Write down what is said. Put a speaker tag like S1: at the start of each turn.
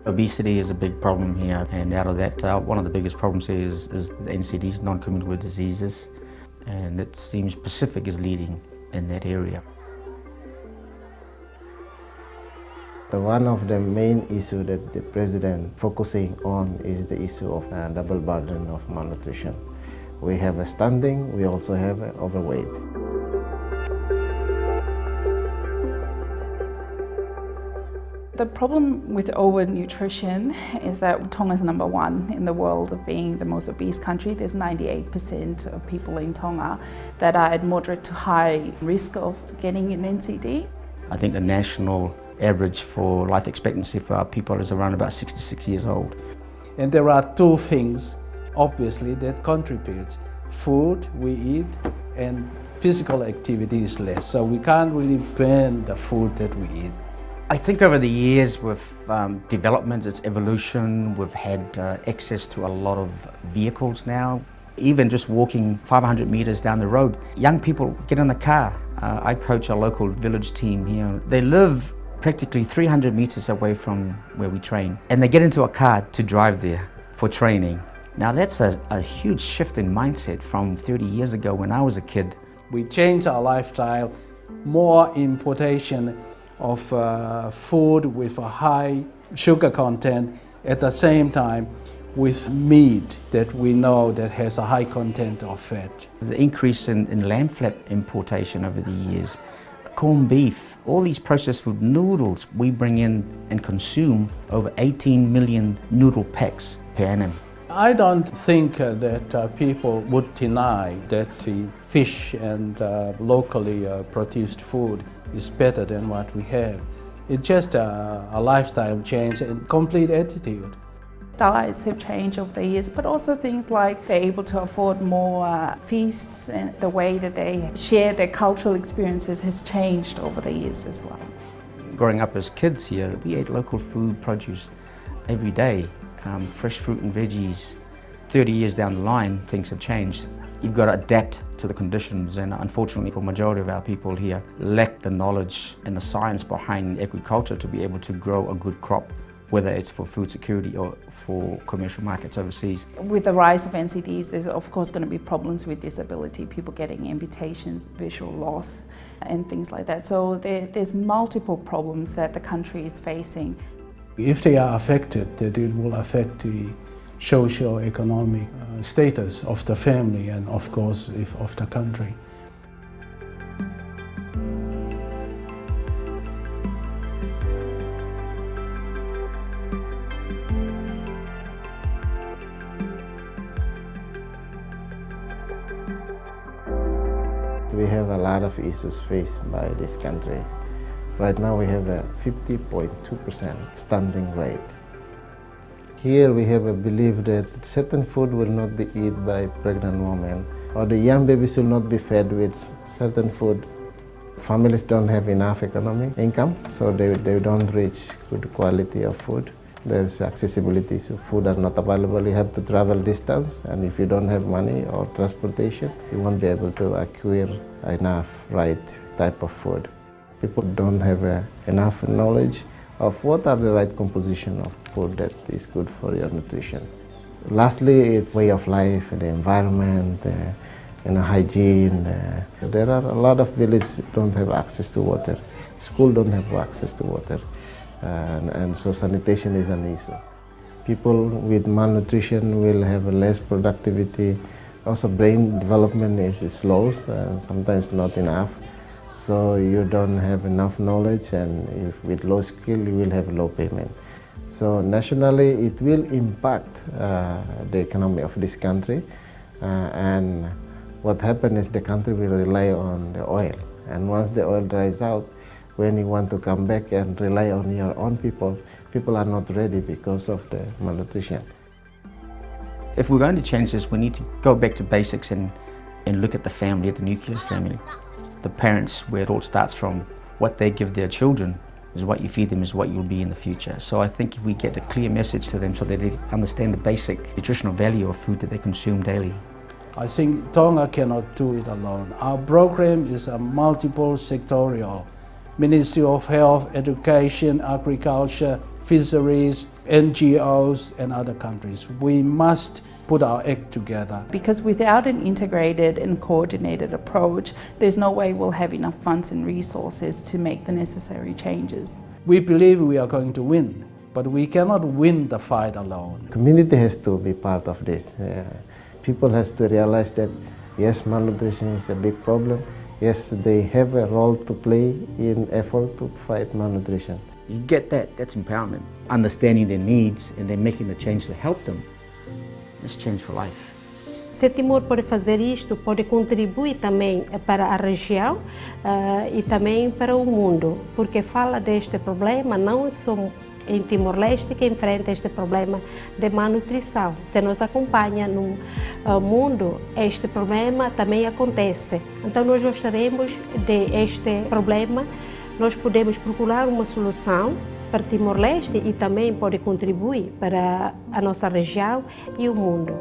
S1: Obesity is a big problem here, and out of that, one of the biggest problems here is the NCDs, non-communicable diseases, and it seems Pacific is leading in that area.
S2: One of the main issues that the president focusing on is the issue of double burden of malnutrition. We have a stunting, we also have overweight.
S3: The problem with overnutrition is that Tonga is number one in the world of being the most obese country. There's 98% of people in Tonga that are at moderate to high risk of getting an NCD.
S1: I think the national average for life expectancy for our people is around about 66 years old.
S4: And there are two things, obviously, that contribute. Food we eat and physical activity is less. So we can't really burn the food that we eat.
S1: I think over the years with development, its evolution, we've had access to a lot of vehicles now. Even just walking 500 meters down the road, young people get in the car. I coach a local village team here. They live practically 300 meters away from where we train, and they get into a car to drive there for training. Now that's a huge shift in mindset from 30 years ago when I was a kid.
S4: We changed our lifestyle, more importation of food with a high sugar content, at the same time with meat that we know that has a high content of fat.
S1: The increase in lamb flap importation over the years, corned beef, all these processed food, noodles, we bring in and consume over 18 million noodle packs per annum.
S4: I don't think that people would deny that the fish and locally produced food is better than what we have. It's just a lifestyle change and complete attitude.
S3: Diets have changed over the years, but also things like they're able to afford more feasts, and the way that they share their cultural experiences has changed over the years as well.
S1: Growing up as kids here, we ate local food produce every day, fresh fruit and veggies. 30 years down the line, things have changed. You've got to adapt to the conditions, and unfortunately the majority of our people here lack the knowledge and the science behind agriculture to be able to grow a good crop, whether it's for food security or for commercial markets overseas.
S3: With the rise of NCDs, there's of course going to be problems with disability, people getting amputations, visual loss and things like that. So there's multiple problems that the country is facing.
S4: If they are affected, that it will affect the socio-economic status of the family and of course of the country.
S2: We have a lot of issues faced by this country. Right now we have a 50.2% stunting rate. Here we have a belief that certain food will not be eaten by pregnant women, or the young babies will not be fed with certain food. Families don't have enough economic income, so they don't reach good quality of food. There's accessibility, so food are not available. You have to travel distance, and if you don't have money or transportation, you won't be able to acquire enough right type of food. People don't have enough knowledge of what are the right composition of food that is good for your nutrition. Lastly, it's way of life, the environment, hygiene. There are a lot of villages don't have access to water. School don't have access to water. And so sanitation is an issue. People with malnutrition will have less productivity. Also brain development is slow, sometimes not enough. So you don't have enough knowledge, and if with low skill you will have low payment. So nationally it will impact the economy of this country, and what happens is the country will rely on the oil, and once the oil dries out, when you want to come back and rely on your own people, people are not ready because of the malnutrition.
S1: If we're going to change this, we need to go back to basics and look at the family, the nuclear family. The parents, where it all starts from, what they give their children is what you feed them, is what you'll be in the future. So I think if we get a clear message to them so that they understand the basic nutritional value of food that they consume daily.
S4: I think Tonga cannot do it alone. Our program is a multiple sectorial Ministry of Health, Education, Agriculture, Fisheries, NGOs and other countries. We must put our act together.
S3: Because without an integrated and coordinated approach, there's no way we'll have enough funds and resources to make the necessary changes.
S4: We believe we are going to win, but we cannot win the fight alone.
S2: Community has to be part of this. People has to realize that yes, malnutrition is a big problem. Yes, they have a role to play in effort to fight malnutrition.
S1: You get that, that's empowerment. Understanding their needs and then making the change to help them. It's change for life.
S5: Se Timor pode fazer isto, pode contribuir também para a região e também para o mundo, porque fala deste problema não só em Timor Leste que enfrenta este problema de malnutrição. Se nos acompanha no mundo, este problema também acontece. Então nós gostaríamos de este problema, nós podemos procurar uma solução para Timor Leste e também pode contribuir para a nossa região e o mundo.